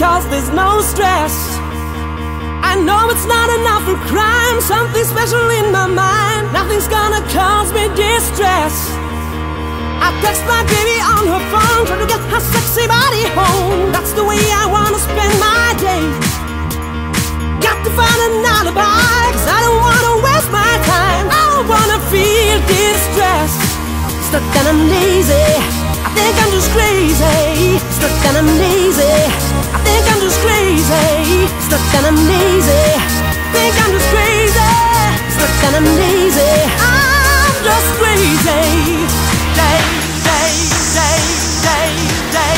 'cause there's no stress. I know it's not enough for crime, something special in my mind. Nothing's gonna cause me distress. I text my baby on her phone, try to get her sexy body home. That's the way I wanna spend my day. Got to find an alibi, 'cause I don't wanna waste my time. I don't wanna feel distress. Stuck and I'm lazy, I think I'm just crazy. Stuck and I'm lazy, I think I'm just crazy. Stuck and I'm lazy, think I'm just crazy. Stuck and I'm lazy, I'm just crazy. Day, day, day, day, day.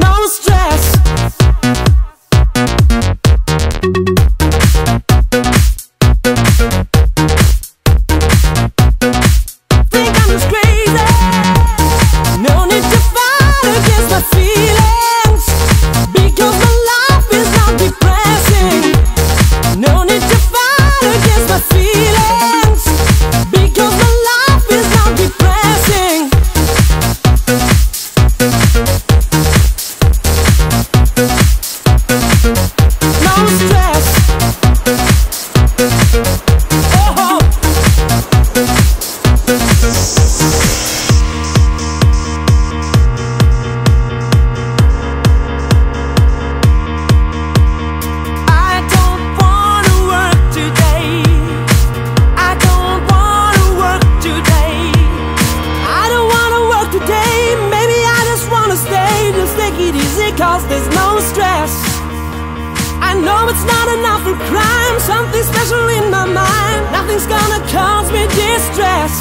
No stress. Think I'm just crazy. No need to fight against my feelings, because my life is not depressing. No need to fight against my feelings, because my life is not depressing. No stress. Oh. I don't wanna work today. I don't wanna work today. I don't wanna work today. Maybe I just wanna stay. Just take it easy, 'cause there's no stress. I know it's not enough for crime, something special in my mind. Nothing's gonna cause me distress.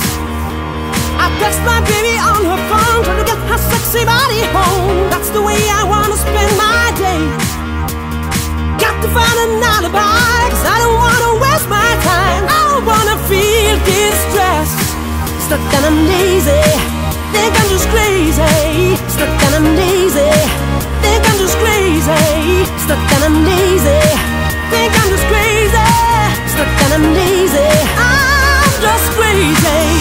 I text my baby on her phone, try to get her sexy body home. That's the way I wanna spend my day. Got to find an alibi, 'cause I don't wanna waste my time. I don't wanna feel distress. Stuck and I'm lazy, think I'm just crazy. Stuck and I'm lazy, think I'm just crazy. Stuck and I'm lazy, think I'm just crazy. Stuck and I'm lazy, I'm just crazy.